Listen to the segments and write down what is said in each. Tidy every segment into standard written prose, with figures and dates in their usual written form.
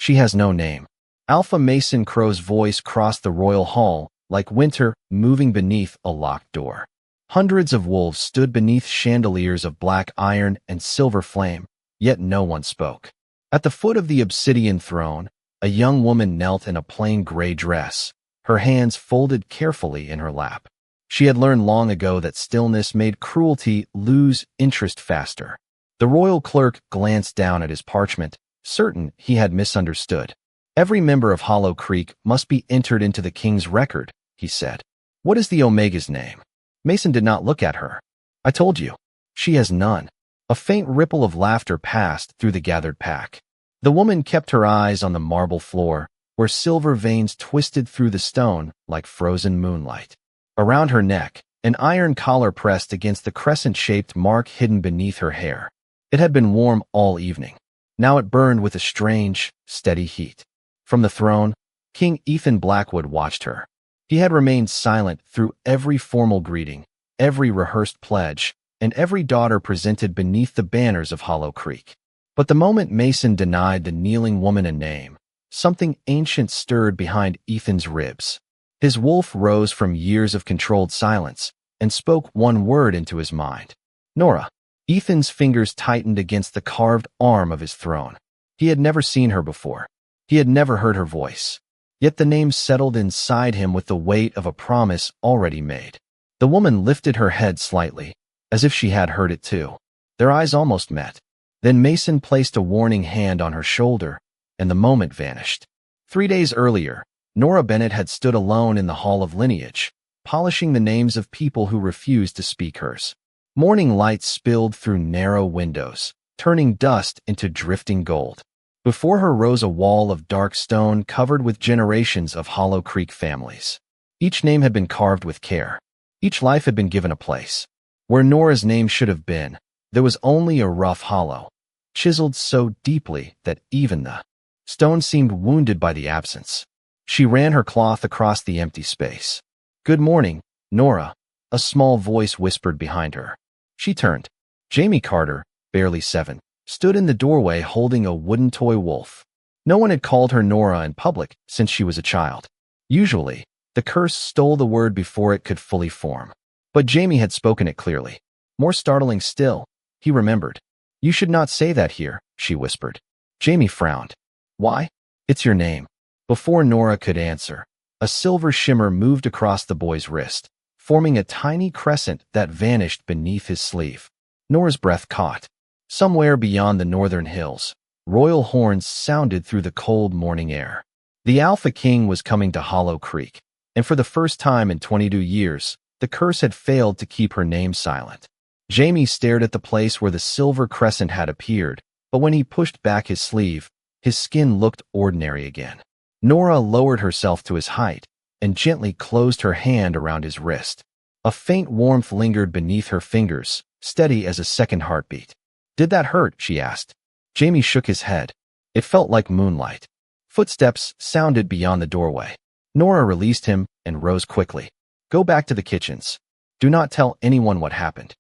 She has no name. Alpha Mason Crow's voice crossed the royal hall, like winter moving beneath a locked door. Hundreds of wolves stood beneath chandeliers of black iron and silver flame, yet no one spoke. At the foot of the obsidian throne, a young woman knelt in a plain gray dress, her hands folded carefully in her lap. She had learned long ago that stillness made cruelty lose interest faster. The royal clerk glanced down at his parchment, certain he had misunderstood. Every member of Hollow Creek must be entered into the king's record, he said. What is the Omega's name? Mason did not look at her. I told you. She has none. A faint ripple of laughter passed through the gathered pack. The woman kept her eyes on the marble floor, where silver veins twisted through the stone like frozen moonlight. Around her neck, an iron collar pressed against the crescent-shaped mark hidden beneath her hair. It had been warm all evening. Now it burned with a strange, steady heat. From the throne, King Ethan Blackwood watched her. He had remained silent through every formal greeting, every rehearsed pledge, and every daughter presented beneath the banners of Hollow Creek. But the moment Mason denied the kneeling woman a name, something ancient stirred behind Ethan's ribs. His wolf rose from years of controlled silence and spoke one word into his mind. Nora. Ethan's fingers tightened against the carved arm of his throne. He had never seen her before. He had never heard her voice. Yet the name settled inside him with the weight of a promise already made. The woman lifted her head slightly, as if she had heard it too. Their eyes almost met. Then Mason placed a warning hand on her shoulder, and the moment vanished. 3 days earlier, Nora Bennett had stood alone in the Hall of Lineage, polishing the names of people who refused to speak hers. Morning light spilled through narrow windows, turning dust into drifting gold. Before her rose a wall of dark stone covered with generations of Hollow Creek families. Each name had been carved with care. Each life had been given a place. Where Nora's name should have been, there was only a rough hollow, chiseled so deeply that even the stone seemed wounded by the absence. She ran her cloth across the empty space. Good morning, Nora, a small voice whispered behind her. She turned. Jamie Carter, barely 7, stood in the doorway holding a wooden toy wolf. No one had called her Nora in public since she was a child. Usually, the curse stole the word before it could fully form. But Jamie had spoken it clearly. More startling still, he remembered. You should not say that here, she whispered. Jamie frowned. Why? It's your name. Before Nora could answer, a silver shimmer moved across the boy's wrist, forming a tiny crescent that vanished beneath his sleeve. Nora's breath caught. Somewhere beyond the northern hills, royal horns sounded through the cold morning air. The Alpha King was coming to Hollow Creek, and for the first time in 22 years, the curse had failed to keep her name silent. Jamie stared at the place where the silver crescent had appeared, but when he pushed back his sleeve, his skin looked ordinary again. Nora lowered herself to his height and gently closed her hand around his wrist. A faint warmth lingered beneath her fingers, steady as a second heartbeat. Did that hurt? She asked. Jamie shook his head. It felt like moonlight. Footsteps sounded beyond the doorway. Nora released him and rose quickly. Go back to the kitchens. Do not tell anyone what happened.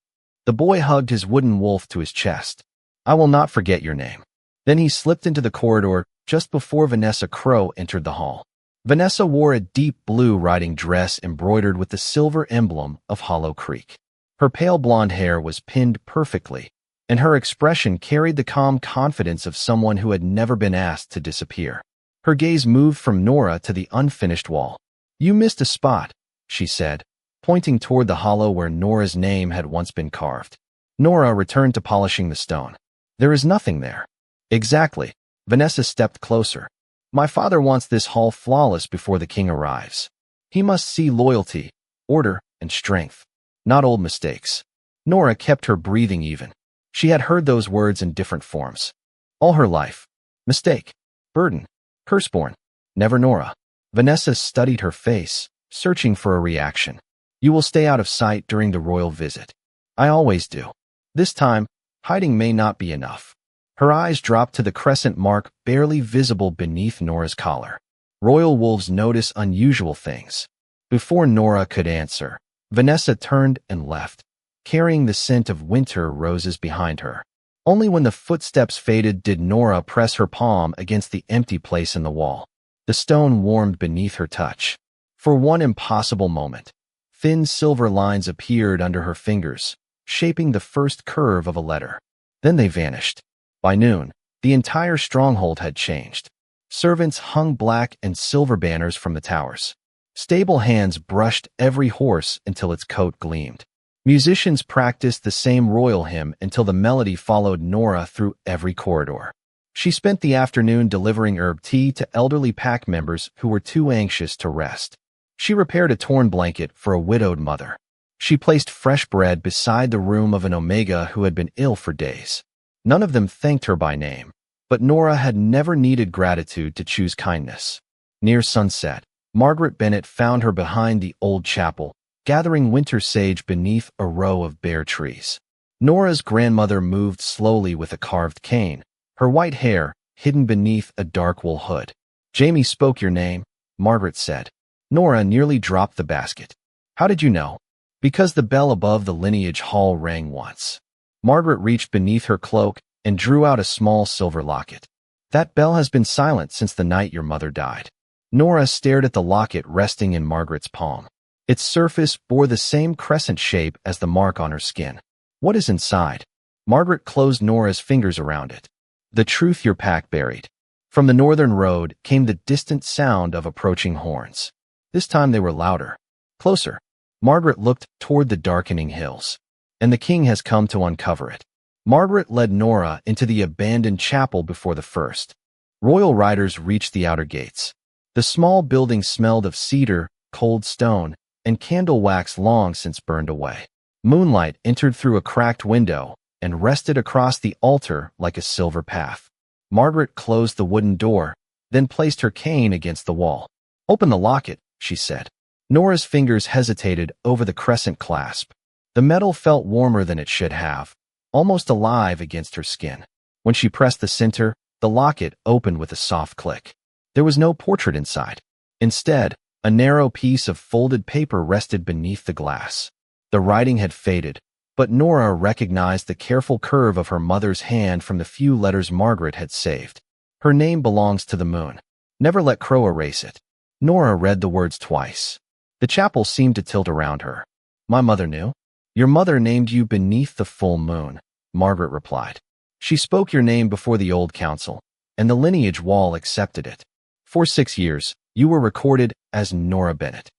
The boy hugged his wooden wolf to his chest. I will not forget your name. Then he slipped into the corridor just before Vanessa Crow entered the hall. Vanessa wore a deep blue riding dress embroidered with the silver emblem of Hollow Creek. Her pale blonde hair was pinned perfectly, and her expression carried the calm confidence of someone who had never been asked to disappear. Her gaze moved from Nora to the unfinished wall. You missed a spot, she said, pointing toward the hollow where Nora's name had once been carved. Nora returned to polishing the stone. There is nothing there. Exactly. Vanessa stepped closer. My father wants this hall flawless before the king arrives. He must see loyalty, order, and strength, not old mistakes. Nora kept her breathing even. She had heard those words in different forms. All her life. Mistake. Burden. Curseborn. Never Nora. Vanessa studied her face, searching for a reaction. You will stay out of sight during the royal visit. I always do. This time, hiding may not be enough. Her eyes dropped to the crescent mark barely visible beneath Nora's collar. Royal wolves notice unusual things. Before Nora could answer, Vanessa turned and left, carrying the scent of winter roses behind her. Only when the footsteps faded did Nora press her palm against the empty place in the wall. The stone warmed beneath her touch. For one impossible moment, thin silver lines appeared under her fingers, shaping the first curve of a letter. Then they vanished. By noon, the entire stronghold had changed. Servants hung black and silver banners from the towers. Stable hands brushed every horse until its coat gleamed. Musicians practiced the same royal hymn until the melody followed Nora through every corridor. She spent the afternoon delivering herb tea to elderly pack members who were too anxious to rest. She repaired a torn blanket for a widowed mother. She placed fresh bread beside the room of an Omega who had been ill for days. None of them thanked her by name, but Nora had never needed gratitude to choose kindness. Near sunset, Margaret Bennett found her behind the old chapel, gathering winter sage beneath a row of bare trees. Nora's grandmother moved slowly with a carved cane, her white hair hidden beneath a dark wool hood. "Jamie spoke your name," Margaret said. Nora nearly dropped the basket. "How did you know?" "Because the bell above the lineage hall rang once." Margaret reached beneath her cloak and drew out a small silver locket. "That bell has been silent since the night your mother died." Nora stared at the locket resting in Margaret's palm. Its surface bore the same crescent shape as the mark on her skin. "What is inside?" Margaret closed Nora's fingers around it. "The truth your pack buried." From the northern road came the distant sound of approaching horns. This time they were louder. Closer. Margaret looked toward the darkening hills. "And the king has come to uncover it." Margaret led Nora into the abandoned chapel before the first. Royal riders reached the outer gates. The small building smelled of cedar, cold stone, and candle wax long since burned away. Moonlight entered through a cracked window and rested across the altar like a silver path. Margaret closed the wooden door, then placed her cane against the wall. "Open the locket," she said. Nora's fingers hesitated over the crescent clasp. The metal felt warmer than it should have, almost alive against her skin. When she pressed the center, the locket opened with a soft click. There was no portrait inside. Instead, a narrow piece of folded paper rested beneath the glass. The writing had faded, but Nora recognized the careful curve of her mother's hand from the few letters Margaret had saved. "Her name belongs to the moon. Never let Crow erase it." Nora read the words twice. The chapel seemed to tilt around her. "My mother knew." "Your mother named you beneath the full moon," Margaret replied. "She spoke your name before the old council, and the lineage wall accepted it. For 6 years, you were recorded as Nora Bennett."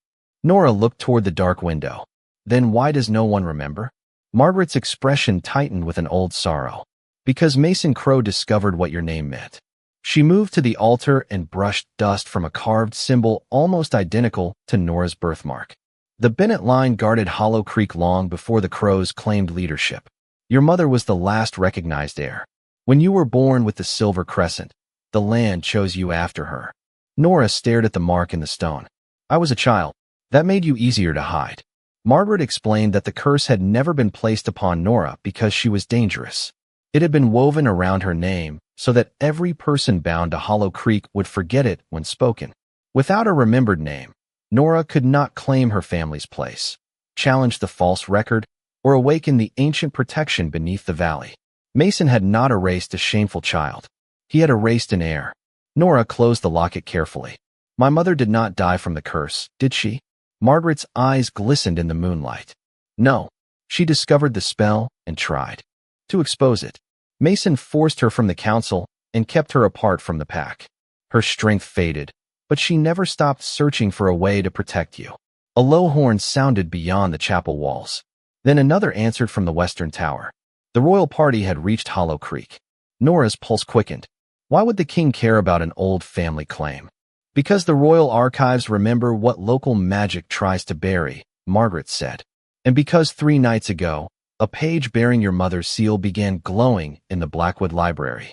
Nora looked toward the dark window. "Then why does no one remember?" Margaret's expression tightened with an old sorrow. "Because Mason Crow discovered what your name meant." She moved to the altar and brushed dust from a carved symbol almost identical to Nora's birthmark. The Bennett line guarded Hollow Creek long before the Crows claimed leadership. Your mother was the last recognized heir. When you were born with the silver crescent, the land chose you after her. Nora stared at the mark in the stone. "I was a child. That made you easier to hide." Margaret explained that the curse had never been placed upon Nora because she was dangerous. It had been woven around her name so that every person bound to Hollow Creek would forget it when spoken. Without a remembered name, Nora could not claim her family's place, challenge the false record, or awaken the ancient protection beneath the valley. Mason had not erased a shameful child. He had erased an heir. Nora closed the locket carefully. "My mother did not die from the curse, did she?" Margaret's eyes glistened in the moonlight. "No. She discovered the spell and tried to expose it. Mason forced her from the council and kept her apart from the pack. Her strength faded, but she never stopped searching for a way to protect you." A low horn sounded beyond the chapel walls. Then another answered from the western tower. The royal party had reached Hollow Creek. Nora's pulse quickened. Why would the king care about an old family claim? "Because the royal archives remember what local magic tries to bury," Margaret said. "And because 3 nights ago, a page bearing your mother's seal began glowing in the Blackwood Library."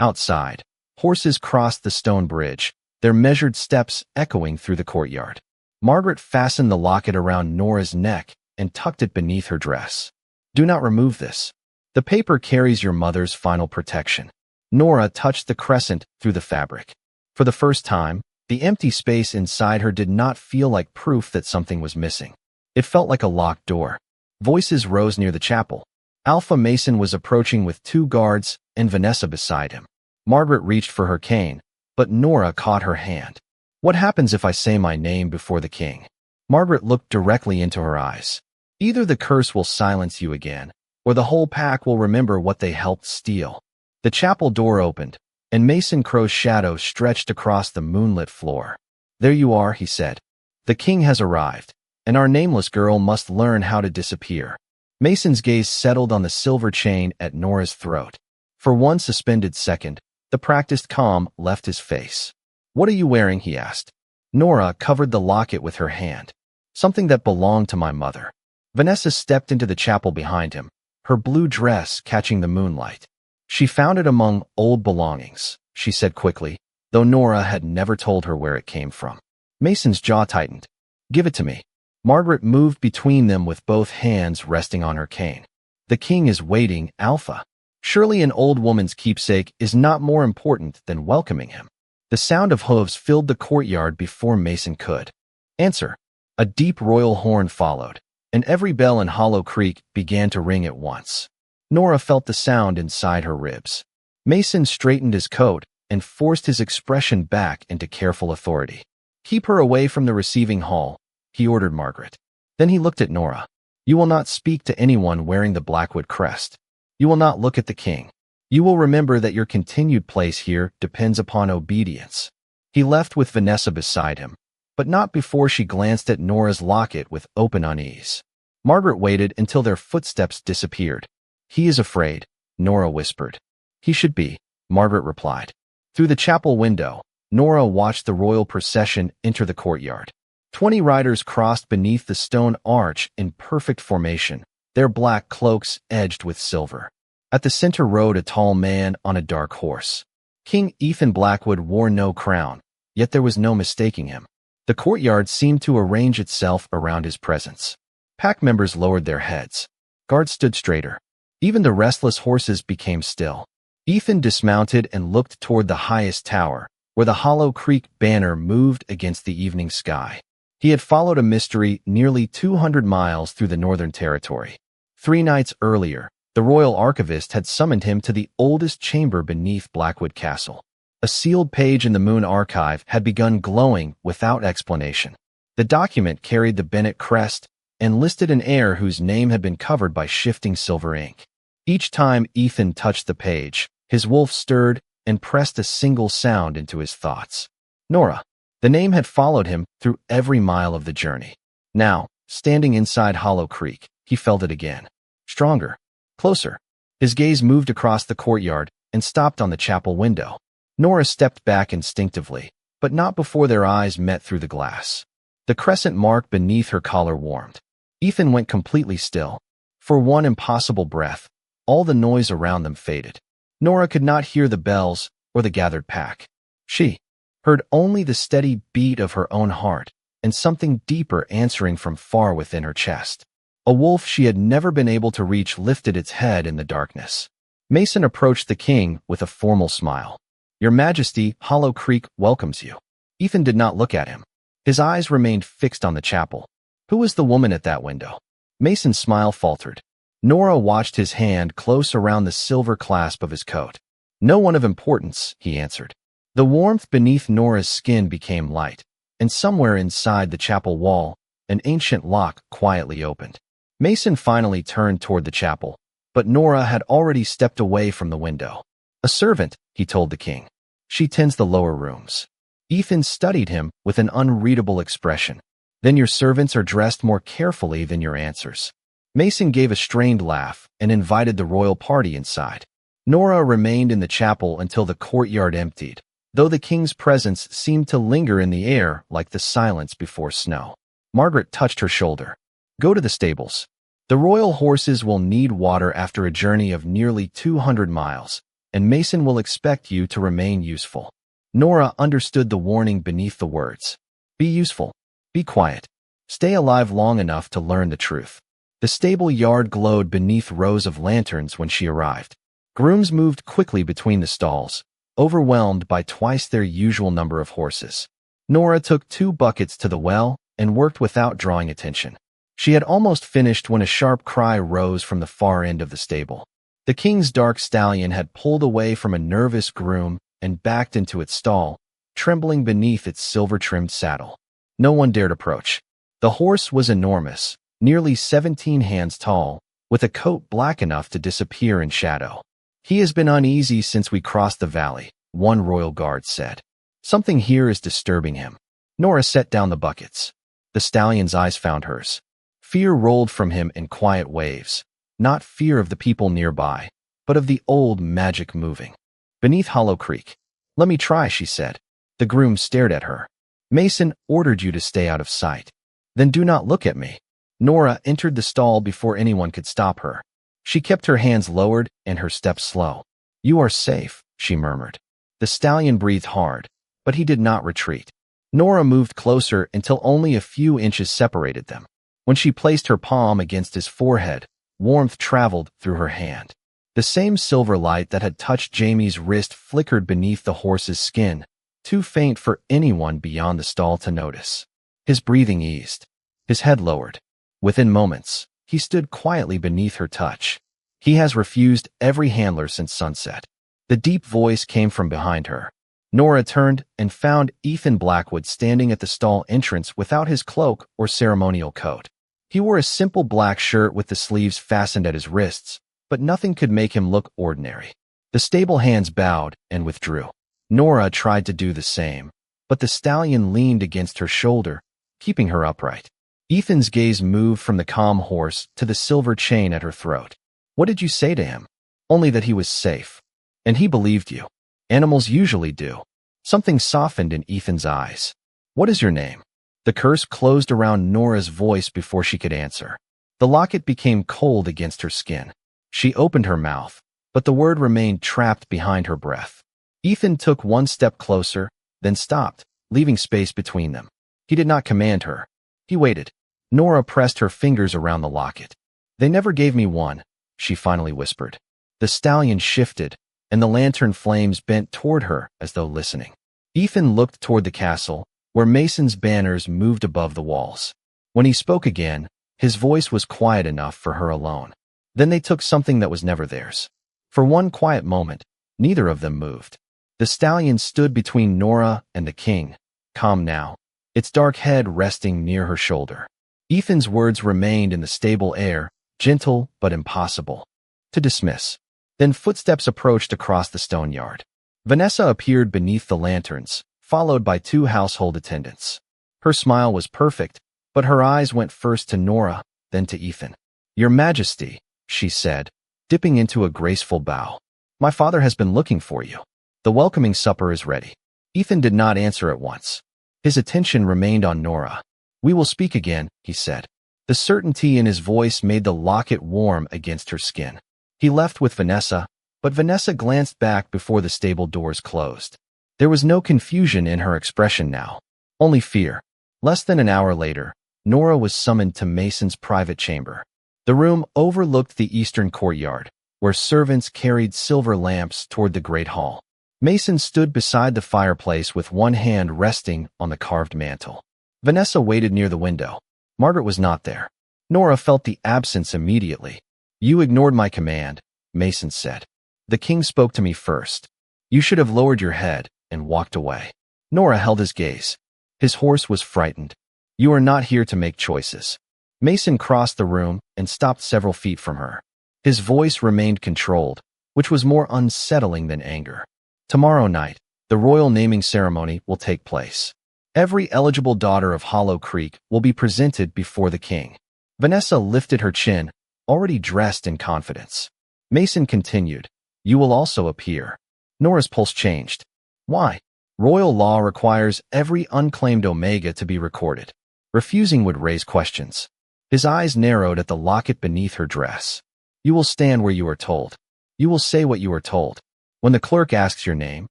Outside, horses crossed the stone bridge, their measured steps echoing through the courtyard. Margaret fastened the locket around Nora's neck and tucked it beneath her dress. "Do not remove this. The paper carries your mother's final protection." Nora touched the crescent through the fabric. For the first time, the empty space inside her did not feel like proof that something was missing. It felt like a locked door. Voices rose near the chapel. Alpha Mason was approaching with 2 guards and Vanessa beside him. Margaret reached for her cane, but Nora caught her hand. What happens if I say my name before the king? Margaret looked directly into her eyes. Either the curse will silence you again, or the whole pack will remember what they helped steal. The chapel door opened, and Mason Crow's shadow stretched across the moonlit floor. There you are, he said. The king has arrived, and our nameless girl must learn how to disappear. Mason's gaze settled on the silver chain at Nora's throat. For one suspended second, the practiced calm left his face. What are you wearing? He asked. Nora covered the locket with her hand. Something that belonged to my mother. Vanessa stepped into the chapel behind him, her blue dress catching the moonlight. She found it among old belongings, she said quickly, though Nora had never told her where it came from. Mason's jaw tightened. Give it to me. Margaret moved between them with both hands resting on her cane. The king is waiting, Alpha. Surely an old woman's keepsake is not more important than welcoming him. The sound of hooves filled the courtyard before Mason could answer. A deep royal horn followed, and every bell in Hollow Creek began to ring at once. Nora felt the sound inside her ribs. Mason straightened his coat and forced his expression back into careful authority. Keep her away from the receiving hall, he ordered Margaret. Then he looked at Nora. You will not speak to anyone wearing the Blackwood crest. You will not look at the king. You will remember that your continued place here depends upon obedience. He left with Vanessa beside him, but not before she glanced at Nora's locket with open unease. Margaret waited until their footsteps disappeared. He is afraid, Nora whispered. He should be, Margaret replied. Through the chapel window, Nora watched the royal procession enter the courtyard. 20 riders crossed beneath the stone arch in perfect formation, their black cloaks edged with silver. At the center rode a tall man on a dark horse. King Ethan Blackwood wore no crown, yet there was no mistaking him. The courtyard seemed to arrange itself around his presence. Pack members lowered their heads. Guards stood straighter. Even the restless horses became still. Ethan dismounted and looked toward the highest tower, where the Hollow Creek banner moved against the evening sky. He had followed a mystery nearly 200 miles through the Northern Territory. 3 nights earlier, the royal archivist had summoned him to the oldest chamber beneath Blackwood Castle. A sealed page in the Moon Archive had begun glowing without explanation. The document carried the Bennett crest and listed an heir whose name had been covered by shifting silver ink. Each time Ethan touched the page, his wolf stirred and pressed a single sound into his thoughts. Nora. The name had followed him through every mile of the journey. Now, standing inside Hollow Creek, he felt it again. Stronger. Closer. His gaze moved across the courtyard and stopped on the chapel window. Nora stepped back instinctively, but not before their eyes met through the glass. The crescent mark beneath her collar warmed. Ethan went completely still. For one impossible breath, all the noise around them faded. Nora could not hear the bells or the gathered pack. She heard only the steady beat of her own heart and something deeper answering from far within her chest. A wolf she had never been able to reach lifted its head in the darkness. Mason approached the king with a formal smile. Your Majesty, Hollow Creek welcomes you. Ethan did not look at him. His eyes remained fixed on the chapel. Who was the woman at that window? Mason's smile faltered. Nora watched his hand close around the silver clasp of his coat. No one of importance, he answered. The warmth beneath Nora's skin became light, and somewhere inside the chapel wall, an ancient lock quietly opened. Mason finally turned toward the chapel, but Nora had already stepped away from the window. A servant, he told the king. She tends the lower rooms. Ethan studied him with an unreadable expression. Then your servants are dressed more carefully than your answers. Mason gave a strained laugh and invited the royal party inside. Nora remained in the chapel until the courtyard emptied, though the king's presence seemed to linger in the air like the silence before snow. Margaret touched her shoulder. Go to the stables. The royal horses will need water after a journey of nearly 200 miles, and Mason will expect you to remain useful. Nora understood the warning beneath the words. Be useful. Be quiet. Stay alive long enough to learn the truth. The stable yard glowed beneath rows of lanterns when she arrived. Grooms moved quickly between the stalls, overwhelmed by twice their usual number of horses. Nora took 2 buckets to the well and worked without drawing attention. She had almost finished when a sharp cry rose from the far end of the stable. The king's dark stallion had pulled away from a nervous groom and backed into its stall, trembling beneath its silver-trimmed saddle. No one dared approach. The horse was enormous, nearly 17 hands tall, with a coat black enough to disappear in shadow. "He has been uneasy since we crossed the valley," one royal guard said. "Something here is disturbing him." Nora set down the buckets. The stallion's eyes found hers. Fear rolled from him in quiet waves, not fear of the people nearby, but of the old magic moving. Beneath Hollow Creek. "Let me try," she said. The groom stared at her. "Mason ordered you to stay out of sight." "Then do not look at me." Nora entered the stall before anyone could stop her. She kept her hands lowered and her steps slow. "You are safe," she murmured. The stallion breathed hard, but he did not retreat. Nora moved closer until only a few inches separated them. When she placed her palm against his forehead, warmth traveled through her hand. The same silver light that had touched Jamie's wrist flickered beneath the horse's skin, too faint for anyone beyond the stall to notice. His breathing eased. His head lowered. Within moments, he stood quietly beneath her touch. "He has refused every handler since sunset." The deep voice came from behind her. Nora turned and found Ethan Blackwood standing at the stall entrance without his cloak or ceremonial coat. He wore a simple black shirt with the sleeves fastened at his wrists, but nothing could make him look ordinary. The stable hands bowed and withdrew. Nora tried to do the same, but the stallion leaned against her shoulder, keeping her upright. Ethan's gaze moved from the calm horse to the silver chain at her throat. "What did you say to him?" "Only that he was safe." "And he believed you." "Animals usually do." Something softened in Ethan's eyes. "What is your name?" The curse closed around Nora's voice before she could answer. The locket became cold against her skin. She opened her mouth, but the word remained trapped behind her breath. Ethan took one step closer, then stopped, leaving space between them. He did not command her. He waited. Nora pressed her fingers around the locket. "They never gave me one," she finally whispered. The stallion shifted, and the lantern flames bent toward her as though listening. Ethan looked toward the castle, where Mason's banners moved above the walls. When he spoke again, his voice was quiet enough for her alone. Then they took something that was never theirs. For one quiet moment, neither of them moved. The stallion stood between Nora and the king, calm now, its dark head resting near her shoulder. Ethan's words remained in the stable air, gentle but impossible to dismiss. Then footsteps approached across the stone yard. Vanessa appeared beneath the lanterns, followed by 2 household attendants. Her smile was perfect, but her eyes went first to Nora, then to Ethan. "Your Majesty," she said, dipping into a graceful bow. "My father has been looking for you. The welcoming supper is ready." Ethan did not answer at once. His attention remained on Nora. "We will speak again," he said. The certainty in his voice made the locket warm against her skin. He left with Vanessa, but Vanessa glanced back before the stable doors closed. There was no confusion in her expression now, only fear. Less than an hour later, Nora was summoned to Mason's private chamber. The room overlooked the eastern courtyard, where servants carried silver lamps toward the great hall. Mason stood beside the fireplace with one hand resting on the carved mantel. Vanessa waited near the window. Margaret was not there. Nora felt the absence immediately. "You ignored my command," Mason said. "The king spoke to me first. You should have lowered your head and walked away." Nora held his gaze. His horse was frightened. "You are not here to make choices." Mason crossed the room and stopped several feet from her. His voice remained controlled, which was more unsettling than anger. "Tomorrow night, the royal naming ceremony will take place. Every eligible daughter of Hollow Creek will be presented before the king." Vanessa lifted her chin, already dressed in confidence. Mason continued, "You will also appear." Nora's pulse changed. "Why?" "Royal law requires every unclaimed Omega to be recorded. Refusing would raise questions." His eyes narrowed at the locket beneath her dress. "You will stand where you are told. You will say what you are told. When the clerk asks your name,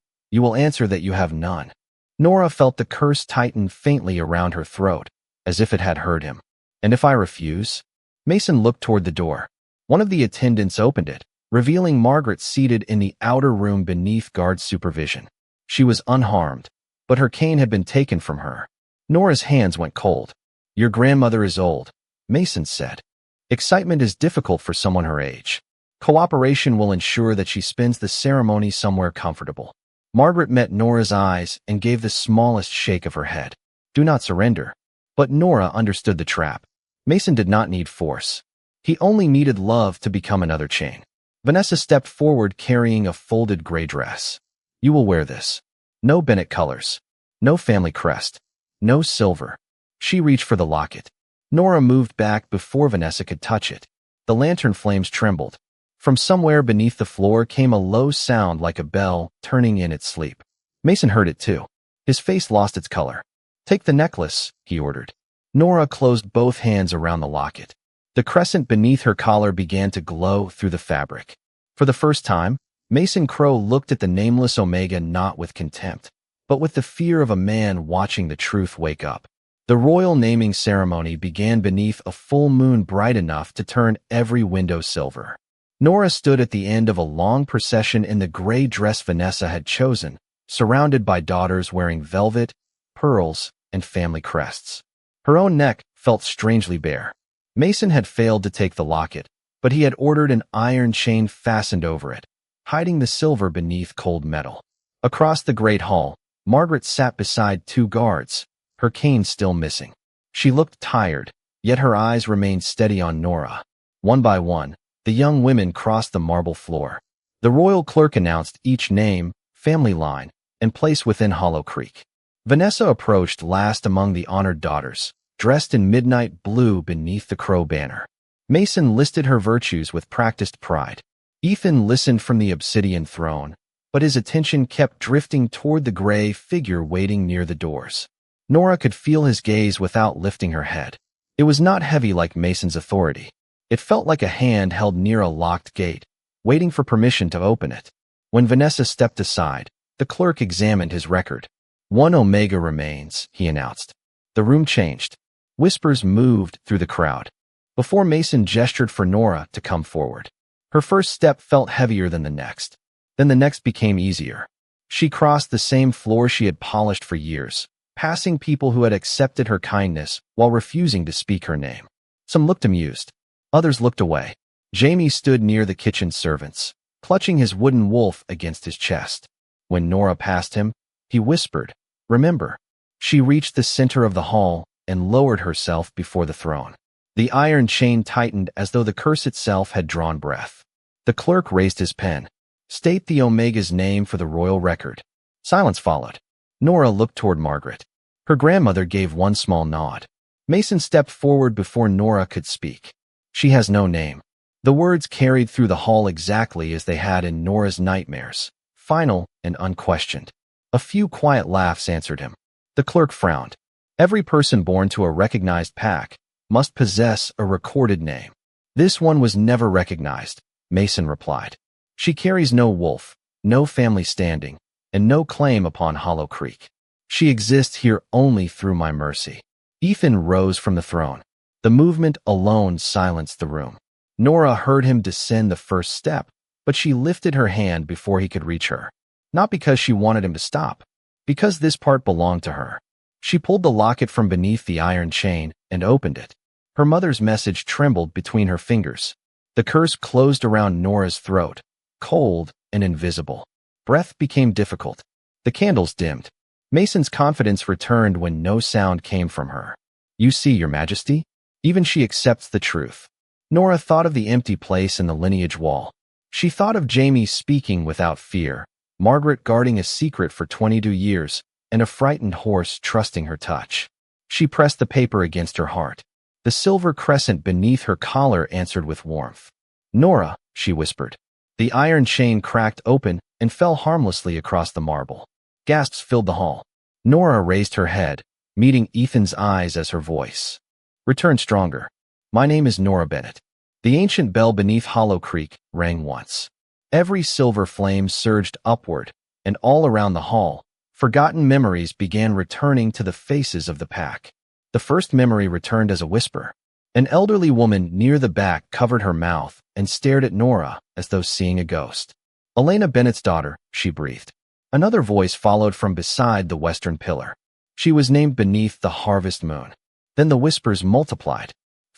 you will answer that you have none." Nora felt the curse tighten faintly around her throat, as if it had hurt him. "And if I refuse?" Mason looked toward the door. One of the attendants opened it, revealing Margaret seated in the outer room beneath guard supervision. She was unharmed, but her cane had been taken from her. Nora's hands went cold. "Your grandmother is old," Mason said. Excitement is difficult for someone her age. Cooperation will ensure that she spends the ceremony somewhere comfortable. Margaret met Nora's eyes and gave the smallest shake of her head. Do not surrender. But Nora understood the trap. Mason did not need force. He only needed love to become another chain. Vanessa stepped forward carrying a folded gray dress. You will wear this. No Bennett colors. No family crest. No silver. She reached for the locket. Nora moved back before Vanessa could touch it. The lantern flames trembled. From somewhere beneath the floor came a low sound like a bell turning in its sleep. Mason heard it too. His face lost its color. Take the necklace, he ordered. Nora closed both hands around the locket. The crescent beneath her collar began to glow through the fabric. For the first time, Mason Crow looked at the nameless Omega not with contempt, but with the fear of a man watching the truth wake up. The royal naming ceremony began beneath a full moon bright enough to turn every window silver. Nora stood at the end of a long procession in the gray dress Vanessa had chosen, surrounded by daughters wearing velvet, pearls, and family crests. Her own neck felt strangely bare. Mason had failed to take the locket, but he had ordered an iron chain fastened over it, hiding the silver beneath cold metal. Across the great hall, Margaret sat beside two guards, her cane still missing. She looked tired, yet her eyes remained steady on Nora. One by one, the young women crossed the marble floor. The royal clerk announced each name, family line, and place within Hollow Creek. Vanessa approached last among the honored daughters, dressed in midnight blue beneath the crow banner. Mason listed her virtues with practiced pride. Ethan listened from the obsidian throne, but his attention kept drifting toward the gray figure waiting near the doors. Nora could feel his gaze without lifting her head. It was not heavy like Mason's authority. It felt like a hand held near a locked gate, waiting for permission to open it. When Vanessa stepped aside, the clerk examined his record. 1 Omega remains, he announced. The room changed. Whispers moved through the crowd. Before Mason gestured for Nora to come forward. Her first step felt heavier than the next. Then the next became easier. She crossed the same floor she had polished for years, passing people who had accepted her kindness while refusing to speak her name. Some looked amused. Others looked away. Jamie stood near the kitchen servants, clutching his wooden wolf against his chest. When Nora passed him, he whispered, "Remember." She reached the center of the hall and lowered herself before the throne. The iron chain tightened as though the curse itself had drawn breath. The clerk raised his pen. State the Omega's name for the royal record. Silence followed. Nora looked toward Margaret. Her grandmother gave one small nod. Mason stepped forward before Nora could speak. She has no name. The words carried through the hall exactly as they had in Nora's nightmares, final and unquestioned. A few quiet laughs answered him. The clerk frowned. Every person born to a recognized pack must possess a recorded name. This one was never recognized, Mason replied. She carries no wolf, no family standing, and no claim upon Hollow Creek. She exists here only through my mercy. Ethan rose from the throne. The movement alone silenced the room. Nora heard him descend the first step, but she lifted her hand before he could reach her. Not because she wanted him to stop, because this part belonged to her. She pulled the locket from beneath the iron chain and opened it. Her mother's message trembled between her fingers. The curse closed around Nora's throat, cold and invisible. Breath became difficult. The candles dimmed. Mason's confidence returned when no sound came from her. You see, Your Majesty? Even she accepts the truth. Nora thought of the empty place in the lineage wall. She thought of Jamie speaking without fear, Margaret guarding a secret for 22 years, and a frightened horse trusting her touch. She pressed the paper against her heart. The silver crescent beneath her collar answered with warmth. Nora, she whispered. The iron chain cracked open and fell harmlessly across the marble. Gasps filled the hall. Nora raised her head, meeting Ethan's eyes as her voice. Return stronger. My name is Nora Bennett. The ancient bell beneath Hollow Creek rang once. Every silver flame surged upward, and all around the hall, forgotten memories began returning to the faces of the pack. The first memory returned as a whisper. An elderly woman near the back covered her mouth and stared at Nora as though seeing a ghost. Elena Bennett's daughter, she breathed. Another voice followed from beside the western pillar. She was named beneath the harvest moon. Then the whispers multiplied.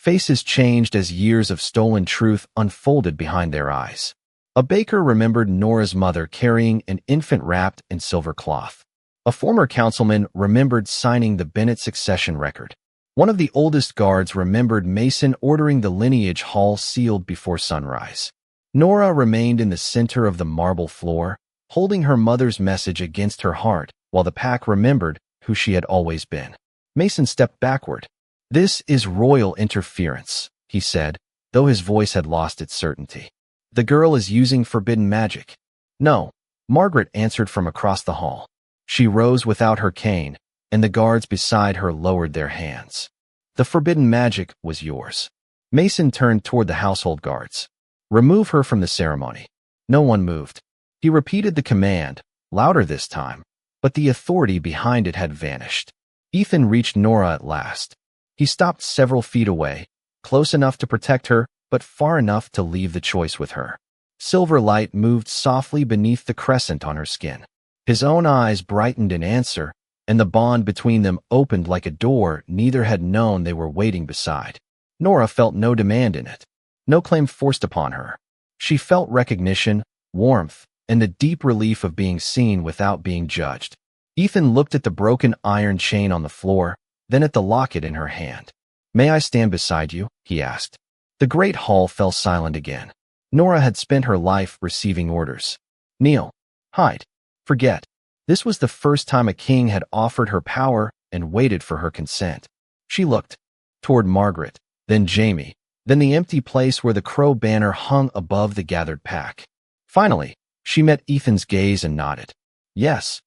Faces changed as years of stolen truth unfolded behind their eyes. A baker remembered Nora's mother carrying an infant wrapped in silver cloth. A former councilman remembered signing the Bennett succession record. One of the oldest guards remembered Mason ordering the lineage hall sealed before sunrise. Nora remained in the center of the marble floor, holding her mother's message against her heart, while the pack remembered who she had always been. Mason stepped backward. "This is royal interference," he said, though his voice had lost its certainty. "The girl is using forbidden magic." "No," Margaret answered from across the hall. She rose without her cane, and the guards beside her lowered their hands. "The forbidden magic was yours." Mason turned toward the household guards. "Remove her from the ceremony." No one moved. He repeated the command, louder this time, but the authority behind it had vanished. Ethan reached Nora at last. He stopped several feet away, close enough to protect her, but far enough to leave the choice with her. Silver light moved softly beneath the crescent on her skin. His own eyes brightened in answer, and the bond between them opened like a door neither had known they were waiting beside. Nora felt no demand in it, no claim forced upon her. She felt recognition, warmth, and the deep relief of being seen without being judged. Ethan looked at the broken iron chain on the floor, then at the locket in her hand. "May I stand beside you?" he asked. The great hall fell silent again. Nora had spent her life receiving orders. Kneel. Hide. Forget. This was the first time a king had offered her power and waited for her consent. She looked toward Margaret, then Jamie, then the empty place where the crow banner hung above the gathered pack. Finally, she met Ethan's gaze and nodded. Yes.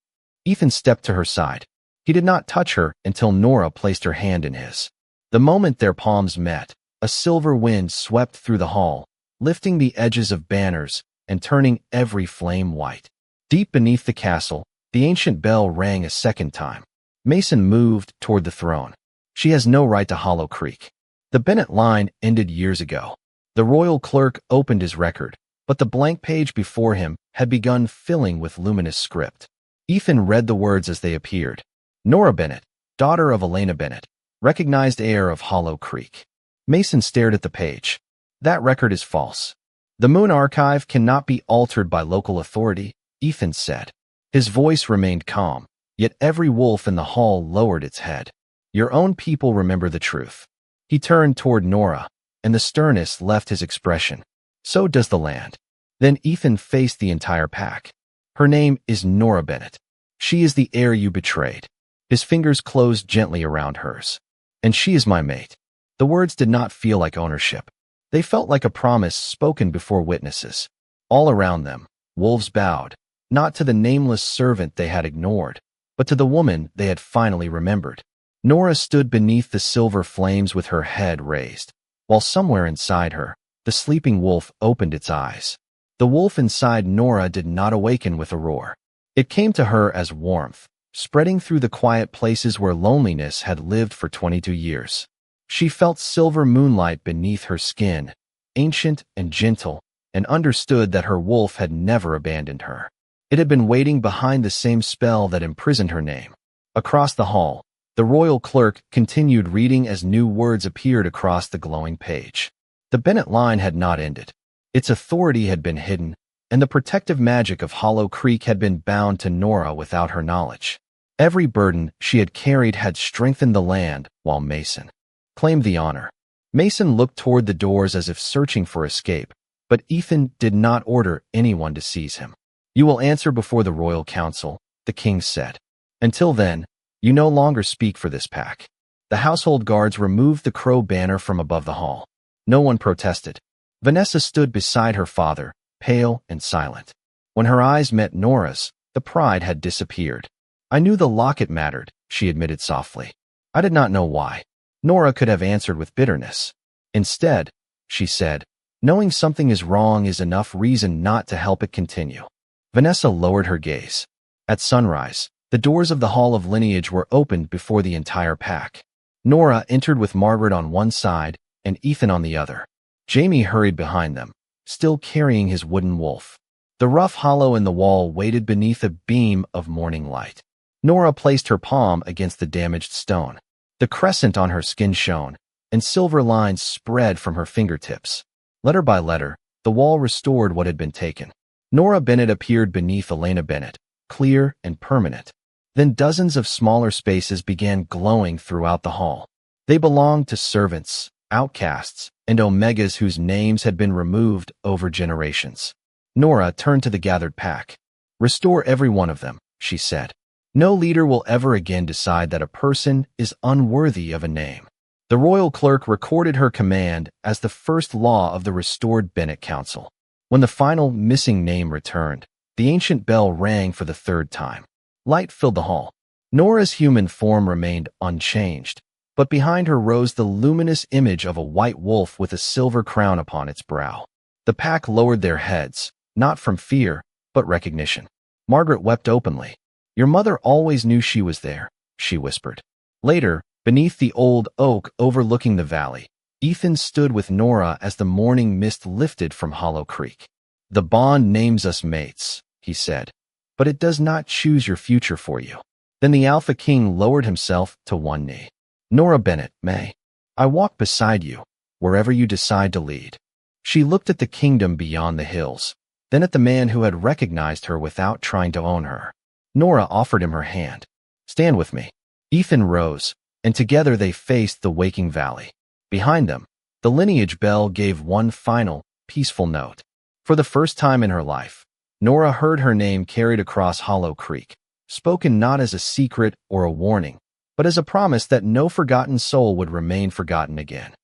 Ethan stepped to her side. He did not touch her until Nora placed her hand in his. The moment their palms met, a silver wind swept through the hall, lifting the edges of banners and turning every flame white. Deep beneath the castle, the ancient bell rang a second time. Mason moved toward the throne. "She has no right to Hollow Creek." The Bennett line ended years ago. The royal clerk opened his record, but the blank page before him had begun filling with luminous script. Ethan read the words as they appeared. Nora Bennett, daughter of Elena Bennett, recognized heir of Hollow Creek. Mason stared at the page. "That record is false. The Moon Archive cannot be altered by local authority," Ethan said. His voice remained calm, yet every wolf in the hall lowered its head. "Your own people remember the truth." He turned toward Nora, and the sternness left his expression. "So does the land." Then Ethan faced the entire pack. "Her name is Nora Bennett. She is the heir you betrayed." His fingers closed gently around hers. "And she is my mate." The words did not feel like ownership. They felt like a promise spoken before witnesses. All around them, wolves bowed, not to the nameless servant they had ignored, but to the woman they had finally remembered. Nora stood beneath the silver flames with her head raised, while somewhere inside her, the sleeping wolf opened its eyes. The wolf inside Nora did not awaken with a roar. It came to her as warmth, spreading through the quiet places where loneliness had lived for 22 years. She felt silver moonlight beneath her skin, ancient and gentle, and understood that her wolf had never abandoned her. It had been waiting behind the same spell that imprisoned her name. Across the hall, the royal clerk continued reading as new words appeared across the glowing page. The Bennett line had not ended. Its authority had been hidden, and the protective magic of Hollow Creek had been bound to Nora without her knowledge. Every burden she had carried had strengthened the land, while Mason claimed the honor. Mason looked toward the doors as if searching for escape, but Ethan did not order anyone to seize him. "You will answer before the royal council," the king said. "Until then, you no longer speak for this pack." The household guards removed the crow banner from above the hall. No one protested. Vanessa stood beside her father, pale and silent. When her eyes met Nora's, the pride had disappeared. "I knew the locket mattered," she admitted softly. "I did not know why." Nora could have answered with bitterness. "Instead," she said, "knowing something is wrong is enough reason not to help it continue." Vanessa lowered her gaze. At sunrise, the doors of the Hall of Lineage were opened before the entire pack. Nora entered with Margaret on one side and Ethan on the other. Jamie hurried behind them, still carrying his wooden wolf. The rough hollow in the wall waited beneath a beam of morning light. Nora placed her palm against the damaged stone. The crescent on her skin shone, and silver lines spread from her fingertips. Letter by letter, the wall restored what had been taken. Nora Bennett appeared beneath Elena Bennett, clear and permanent. Then dozens of smaller spaces began glowing throughout the hall. They belonged to servants, outcasts, and omegas whose names had been removed over generations. Nora turned to the gathered pack. "Restore every one of them," she said. "No leader will ever again decide that a person is unworthy of a name." The royal clerk recorded her command as the first law of the restored Bennett Council. When the final missing name returned, the ancient bell rang for the third time. Light filled the hall. Nora's human form remained unchanged, but behind her rose the luminous image of a white wolf with a silver crown upon its brow. The pack lowered their heads, not from fear, but recognition. Margaret wept openly. "Your mother always knew she was there," she whispered. Later, beneath the old oak overlooking the valley, Ethan stood with Nora as the morning mist lifted from Hollow Creek. "The bond names us mates," he said, "but it does not choose your future for you." Then the Alpha King lowered himself to one knee. "Nora Bennett, may I walk beside you, wherever you decide to lead?" She looked at the kingdom beyond the hills, then at the man who had recognized her without trying to own her. Nora offered him her hand. "Stand with me." Ethan rose, and together they faced the waking valley. Behind them, the lineage bell gave one final, peaceful note. For the first time in her life, Nora heard her name carried across Hollow Creek, spoken not as a secret or a warning, but as a promise that no forgotten soul would remain forgotten again.